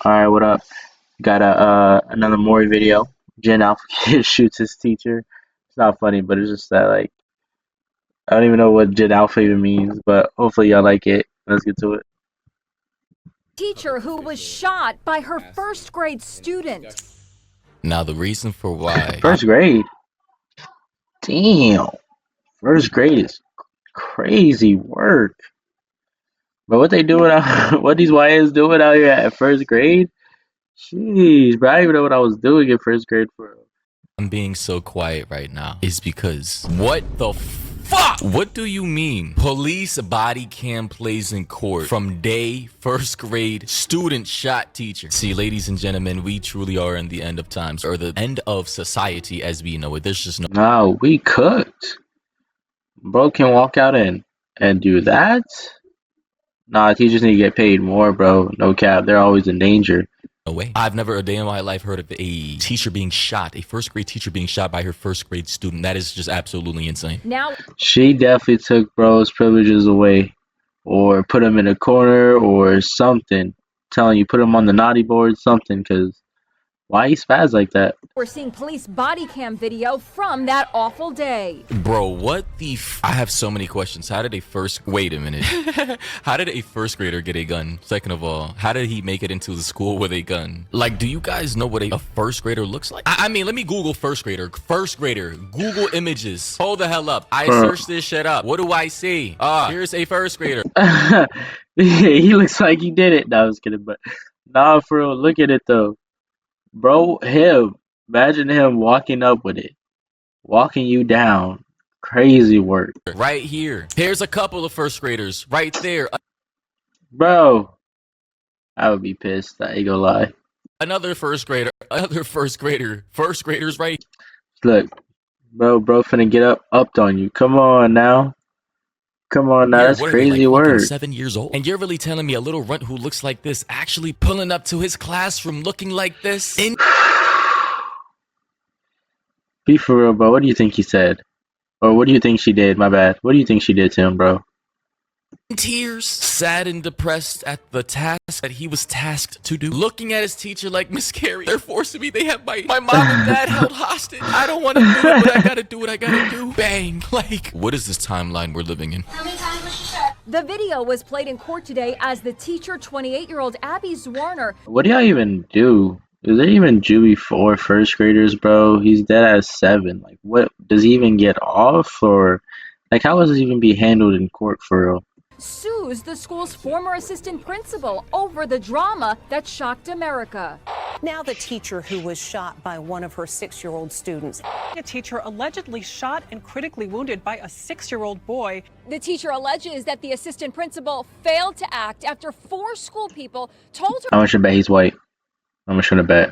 Alright, what up? Got another Maury video. Gen Alpha Kid shoots his teacher. It's not funny, but it's just that like I don't even know what Gen Alpha even means, but hopefully y'all like it. Let's get to it. Teacher who was shot by her first grade student. Now the reason for why First grade. Damn. First grade is crazy work. But what they doing out what these YNs doing out here at first grade? Jeez, bro, I didn't even know what I was doing in first grade for. I'm being so quiet right now is because what the fuck? What do you mean? Police body cam plays in court from day first grade student shot teacher. See, ladies and gentlemen, we truly are in the end of times, or the end of society as we know it. There's just no. No, we cooked. Bro can walk out and do that? Nah, teachers need to get paid more, bro. No cap. They're always in danger. No way. I've never a day in my life heard of a teacher being shot, a first grade teacher being shot by her first grade student. That is just absolutely insane. Now, She definitely took bro's privileges away, or put him in a corner, or something. Telling you, put him on the naughty board, something. Because why he spaz like that? we're seeing police body cam video from that awful day. Bro, what the I have so many questions. How did a first wait a minute. How did a first grader get a gun? Second of all, how did he make it into the school with a gun? Like, do you guys know what a first grader looks like? I mean, let me Google first grader. First grader. Google images. Hold the hell up. I searched this shit up. What do I see? Here's a first grader. He looks like he did it. No, I was kidding, but nah, for real, look at it though. Bro, him. Imagine him walking up with it. Walking you down. Crazy work. Right here. Here's a couple of first graders. Right there. Bro, I would be pissed. I ain't gonna lie. Another first grader. Another first grader. First graders right. Look, bro finna get upped on you. Come on now. Come on now, Yeah, that's what are they, crazy like, fucking work. 7 years old? And you're really telling me a little runt who looks like this actually pulling up to his classroom looking like this? In Be for real, bro. What do you think he said? Or what do you think she did? My bad. What do you think she did to him, bro? tears, sad and depressed at the task that he was tasked to do. Looking at his teacher like, Miss Carrie, they're forcing me. They have my mom and dad held hostage. I don't want to do it, but I gotta do what I gotta do. Bang. Like, what is this timeline we're living in? How many times was she shot? The video was played in court today as the teacher, 28-year-old Abby Zwarner, What do y'all even do? Is there even juvie for first graders, bro? He's dead at 7. Like, what? Does he even get off? Or, like, how does this even be handled in court for real? sues the school's former assistant principal over the drama that shocked America. Now the teacher who was shot by one of her 6-year-old students. A teacher allegedly shot and critically wounded by a 6-year-old boy. The teacher alleges that the assistant principal failed to act after 4 school people told How much to bet he's white? How much to bet?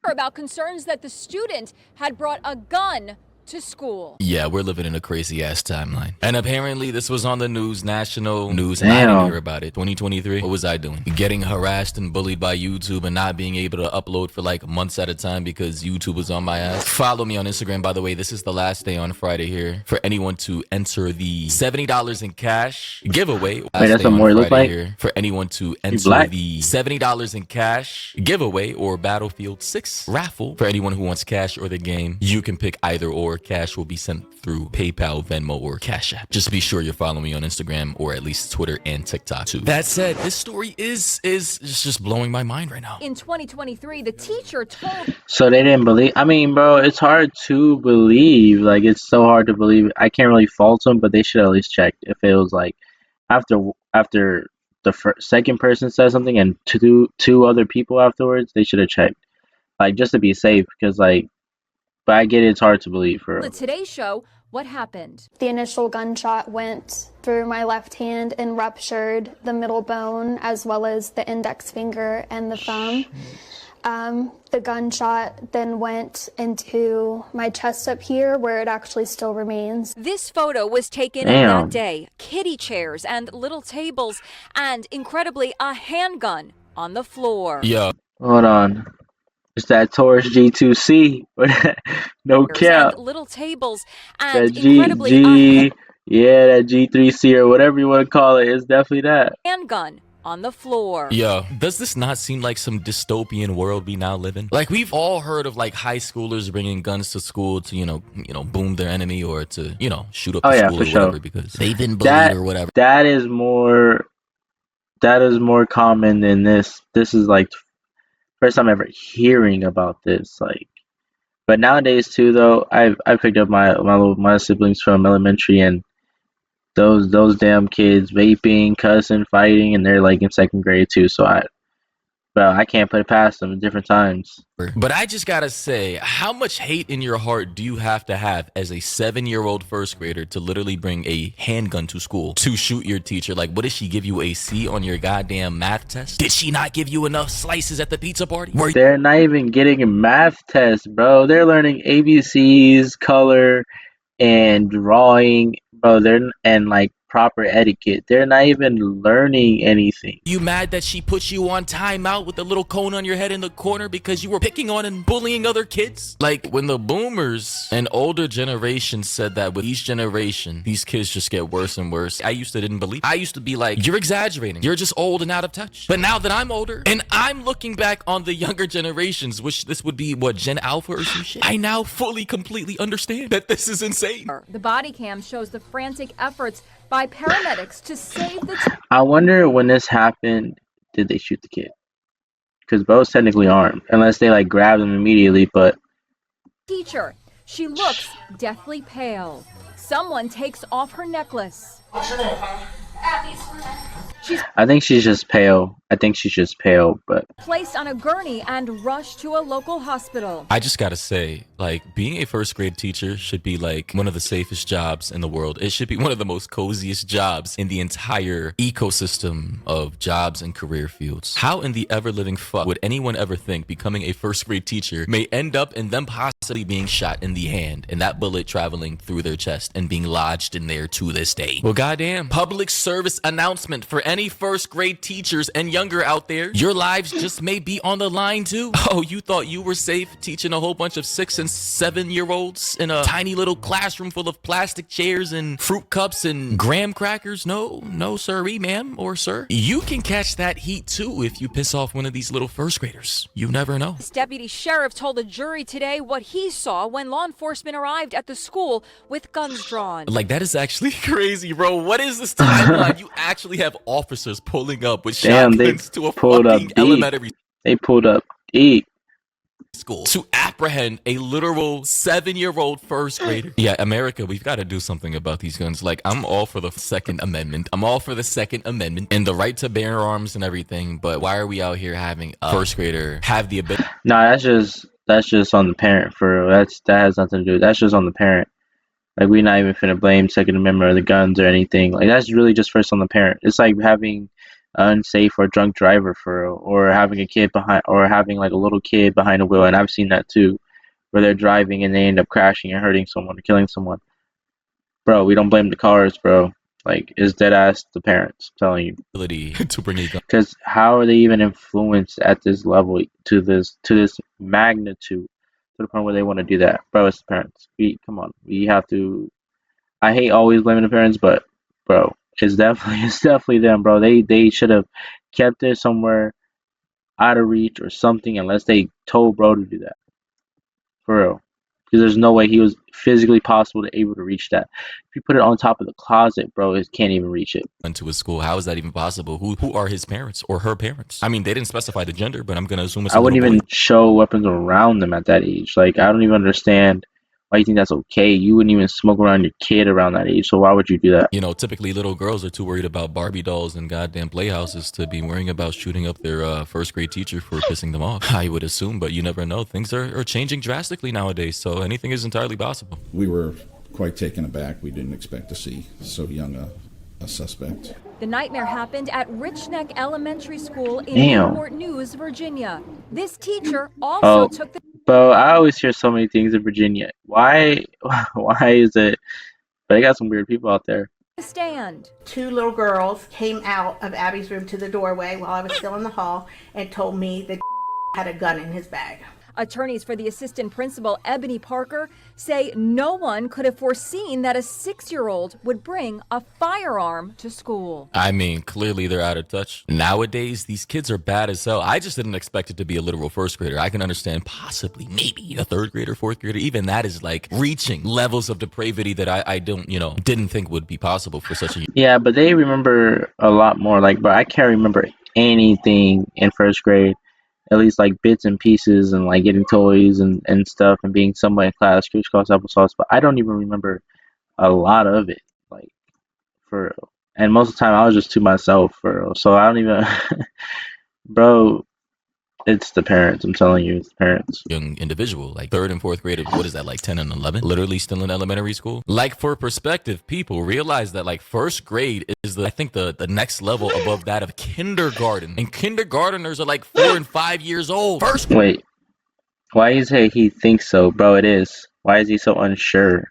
her about concerns that the student had brought a gun to school. Yeah, we're living in a crazy ass timeline. And apparently this was on the news, national news, and I Damn. didn't hear about it. 2023, what was I doing? Getting harassed and bullied by YouTube and not being able to upload for like months at a time because YouTube was on my ass. Follow me on Instagram, by the way. This is the last day on Friday here for anyone to enter the $70 in cash giveaway. Wait, that's what more look like? Here for anyone to enter black? the $70 in cash giveaway or Battlefield 6 raffle. For anyone who wants cash or the game, you can pick either or. Cash will be sent through PayPal, Venmo, or Cash App. Just be sure you're following me on Instagram or at least Twitter and TikTok too. That said, this story is just blowing my mind right now. In 2023, the teacher told So they didn't believe. I mean, bro, it's hard to believe. Like, it's so hard to believe. I can't really fault them, but they should at least check if it was like after the second person said something and two other people afterwards. They should have checked, like, just to be safe. Because like, but I get it, it's hard to believe for the real. Today Show what happened. The initial gunshot went through my left hand and ruptured the middle bone as well as the index finger and the thumb. The gunshot then went into my chest up here where it actually still remains. This photo was taken Damn. that day. Kiddie chairs and little tables and, incredibly, a handgun on the floor. Yeah. Hold on. It's that Taurus G2C. No cap. And little tables That and, incredibly, a yeah, that G3C or whatever you want to call it. It's definitely that. handgun on the floor. Yo, does this not seem like some dystopian world we now live in? Like, we've all heard of like high schoolers bringing guns to school to, boom their enemy or to, shoot up Oh the yeah, school for or whatever sure. because they've been bullied or whatever. That is more common than this. This is like first time ever hearing about this. Like, but nowadays too, though, I picked up my siblings from elementary, and those damn kids vaping, cussing, fighting, and they're like in second grade too. So I can't put it past them at different times. But I just gotta say, how much hate in your heart do you have to have as a 7-year-old first grader to literally bring a handgun to school to shoot your teacher? Like, what did she give you a C on your goddamn math test? Did she not give you enough slices at the pizza party? They're not even getting a math test, bro. They're learning ABCs, color, and drawing, bro. And like proper etiquette. They're not even learning anything. You mad that she put you on timeout with a little cone on your head in the corner because you were picking on and bullying other kids? Like, when the boomers and older generations said that with each generation, these kids just get worse and worse, I didn't believe. I used to be like, you're exaggerating. You're just old and out of touch. But now that I'm older and I'm looking back on the younger generations, which this would be what, Gen Alpha or some shit, I now fully, completely understand that this is insane. The body cam shows the frantic efforts by paramedics to save the I wonder when this happened, did they shoot the kid? Because bro's technically armed, unless they like grabbed him immediately. But teacher. She looks deathly pale. Someone takes off her necklace. I think she's just pale. But Placed on a gurney and rushed to a local hospital. I just gotta say, like, being a first grade teacher should be like one of the safest jobs in the world. It should be one of the most coziest jobs in the entire ecosystem of jobs and career fields. How in the ever living fuck would anyone ever think becoming a first grade teacher may end up in them possibly being shot in the hand and that bullet traveling through their chest and being lodged in there to this day? Well, goddamn. Public service announcement for any first grade teachers and younger out there. Your lives just may be on the line too. Oh, you thought you were safe teaching a whole bunch of 6 and 7-year-olds in a tiny little classroom full of plastic chairs and fruit cups and graham crackers? No, sirree, ma'am or sir. You can catch that heat too if you piss off one of these little first graders. You never know. This deputy sheriff told a jury today what he saw when law enforcement arrived at the school with guns drawn. Like, that is actually crazy, bro. What is this timeline? You actually have officers pulling up with shotguns to a fucking elementary. They pulled up deep. School to apprehend a literal 7-year-old first grader. Yeah, America, we've got to do something about these guns. Like, I'm all for the Second Amendment. I'm all for the Second Amendment and the right to bear arms and everything. But why are we out here having a first grader have the ability? Nah, that's just on the parent. For real. That has nothing to do. That's just on the parent. Like, we're not even finna blame Second Amendment or the guns or anything. Like, that's really just first on the parent. It's like having unsafe or drunk driver for real, or having a kid behind, or having like a little kid behind the wheel. And I've seen that too, where they're driving and they end up crashing and hurting someone or killing someone. Bro, we don't blame the cars, bro. Like, it's dead ass the parents, I'm telling you. Ability to bring a gun. Because how are they even influenced at this level to this magnitude to the point where they want to do that? Bro, it's the parents. Come on. We have to. I hate always blaming the parents, but bro, it's definitely them, bro. They should have kept it somewhere out of reach or something, unless they told bro to do that. For real. Because there's no way he was physically possible to able to reach that. If you put it on top of the closet, bro, it can't even reach it. Into his school. How is that even possible? Who are his parents or her parents? I mean, they didn't specify the gender, but I'm gonna assume it's a I wouldn't little even boy. show weapons around them at that age. Like, I don't even understand why you think that's okay. You wouldn't even smoke around your kid around that age, so why would you do that? You know, typically little girls are too worried about Barbie dolls and goddamn playhouses to be worrying about shooting up their first grade teacher for pissing them off. I would assume, but you never know. Things are changing drastically nowadays, so anything is entirely possible. We were quite taken aback. We didn't expect to see so young a suspect. The nightmare happened at Rich Neck Elementary School in Damn. Newport News, Virginia. This teacher also took the Bro, I always hear so many things in Virginia. Why is it? But they got some weird people out there. stand. Two little girls came out of Abby's room to the doorway while I was still in the hall and told me that had a gun in his bag. Attorneys for the assistant principal, Ebony Parker, say no one could have foreseen that a 6-year-old would bring a firearm to school. I mean, clearly they're out of touch. Nowadays, these kids are bad as hell. I just didn't expect it to be a literal first grader. I can understand possibly, maybe a third grader, fourth grader. Even that is like reaching levels of depravity that I don't, didn't think would be possible for such a... Yeah, but they remember a lot more. Like, bro, I can't remember anything in first grade. At least like bits and pieces and like getting toys and stuff and being somewhere in class, crisscross applesauce. But I don't even remember a lot of it, like, for real. And most of the time I was just to myself, for real. So I don't even, bro. It's the parents. I'm telling you, it's the parents. Young individual, like third and fourth grade, what is that, like 10 and 11? Literally still in elementary school. Like, for perspective, people realize that like first grade is I think the next level above that of kindergarten. And kindergarteners are like 4 and 5 years old. Wait, why you say he thinks so, bro? It is. Why is he so unsure?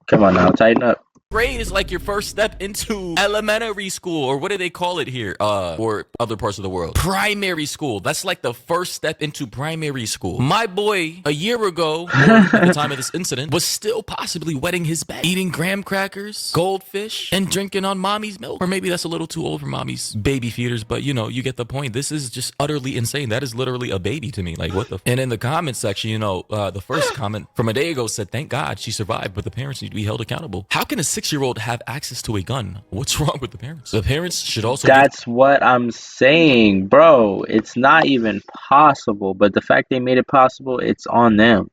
Come on now, tighten up. Grade is like your first step into elementary school, or what do they call it here, or other parts of the world? Primary school. That's like the first step into primary school. My boy, a year ago, or at the time of this incident, was still possibly wetting his bed, eating graham crackers, goldfish, and drinking on mommy's milk. Or maybe that's a little too old for mommy's baby feeders, but you get the point. This is just utterly insane. That is literally a baby to me. Like, what the And in the comment section, the first comment from a day ago said, thank God she survived, but the parents need to be held accountable. How can a 6-year-old have access to a gun? What's wrong with the parents? The parents should also... That's what I'm saying, bro. It's not even possible, but the fact they made it possible, it's on them.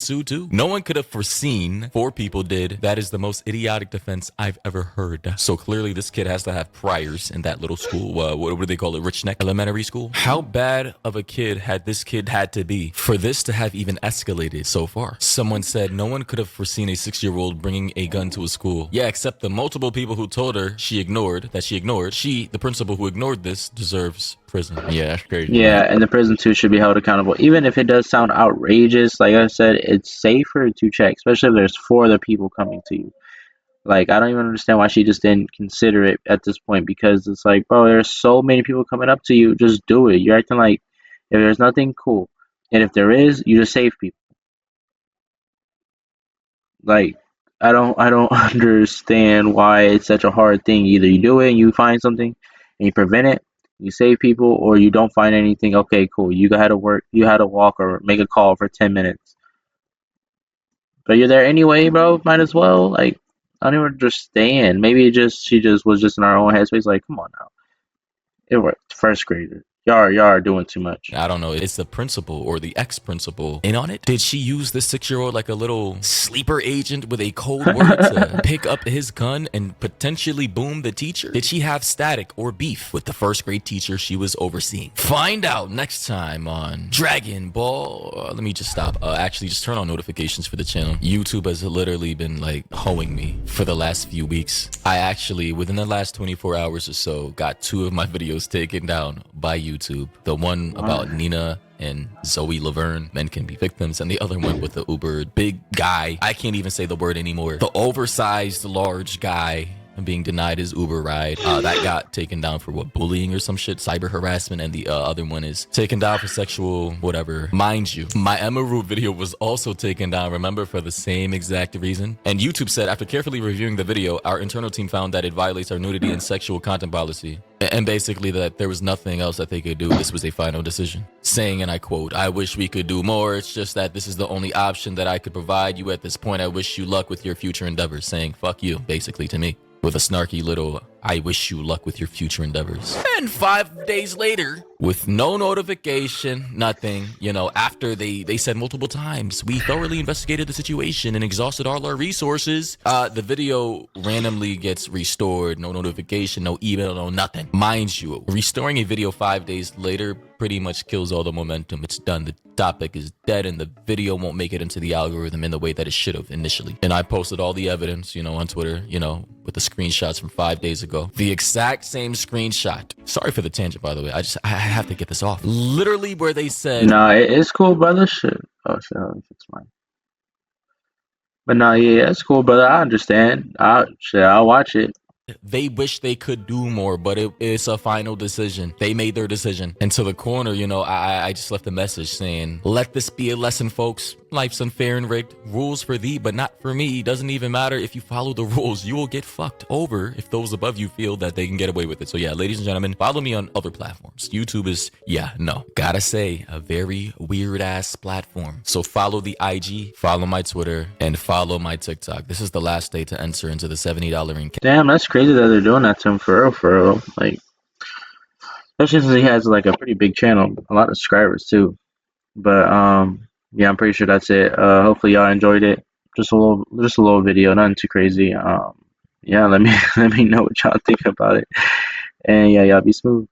Sue too. No one could have foreseen. 4 people did. That is the most idiotic defense I've ever heard. So clearly this kid has to have priors in that little school. What do they call it? Rich Neck Elementary School? How bad of a kid had this kid had to be for this to have even escalated so far? Someone said no one could have foreseen a 6-year-old bringing a gun to a school. Yeah, except the multiple people who told her she, the principal who ignored this, deserves prison. Yeah, that's crazy. Yeah, and the prison too should be held accountable. Even if it does sound outrageous, like I said, it's safer to check, especially if there's 4 other people coming to you. Like, I don't even understand why she just didn't consider it at this point, because it's like, bro, there's so many people coming up to you, just do it. You're acting like if there's nothing, cool. And if there is, you just save people. Like, I don't understand why it's such a hard thing. Either you do it and you find something and you prevent it, you save people, or you don't find anything. Okay, cool. You had to work, you had to walk or make a call for 10 minutes. But you're there anyway, bro. Might as well. Like, I don't even understand. Maybe she just was just in our own headspace. Like, come on now. It worked. First grader. Y'all are doing too much. I don't know. It's the principal or the ex-principal in on it. Did she use the 6-year-old like a little sleeper agent with a code word to pick up his gun and potentially boom the teacher? Did she have static or beef with the first grade teacher she was overseeing? Find out next time on Dragon Ball. Let me just stop. Actually, just turn on notifications for the channel. YouTube has literally been like hoeing me for the last few weeks. I actually, within the last 24 hours or so, got 2 of my videos taken down by YouTube. The one about Nina and Zoe Laverne, men can be victims, and the other one with the uber big guy. I can't even say the word anymore. The oversized large guy being denied his Uber ride. That got taken down for what, bullying or some shit, cyber harassment, and the other one is taken down for sexual whatever. Mind you, my Emma Root video was also taken down, remember, for the same exact reason. And YouTube said, after carefully reviewing the video, our internal team found that it violates our nudity and sexual content policy. And basically that there was nothing else that they could do. This was a final decision. Saying, and I quote, "I wish we could do more. It's just that this is the only option that I could provide you at this point. I wish you luck with your future endeavors." Saying, fuck you, basically, to me. With a snarky little, "I wish you luck with your future endeavors." And 5 days later, with no notification, nothing, after they said multiple times, "We thoroughly investigated the situation and exhausted all our resources," the video randomly gets restored. No notification, no email, no nothing. Mind you, restoring a video 5 days later pretty much kills all the momentum. It's done. The topic is dead, and the video won't make it into the algorithm in the way that it should have initially. And I posted all the evidence, on Twitter, with the screenshots from 5 days ago. The exact same screenshot. Sorry for the tangent, by the way. I have to get this off. Literally where they said... No, it's cool, brother. Shit. Oh, shit. It's fine. But no, yeah, it's cool, brother. I understand. I'll watch it. They wish they could do more, but it's a final decision. They made their decision. And to the corner, you know, I just left a message saying, let this be a lesson, folks. Life's unfair and rigged. Rules for thee, but not for me. Doesn't even matter if you follow the rules. You will get fucked over if those above you feel that they can get away with it. So yeah, ladies and gentlemen, follow me on other platforms. YouTube is, yeah, no. Gotta say, a very weird ass platform. So follow the IG, follow my Twitter, and follow my TikTok. This is the last day to enter into the $70 in cash. Damn, that's crazy that they're doing that to him for real, for real. Like, especially since he has like a pretty big channel, a lot of subscribers too. But yeah, I'm pretty sure that's it. Hopefully y'all enjoyed it. Just a little video, nothing too crazy. Yeah, let me know what y'all think about it. And yeah, y'all be smooth.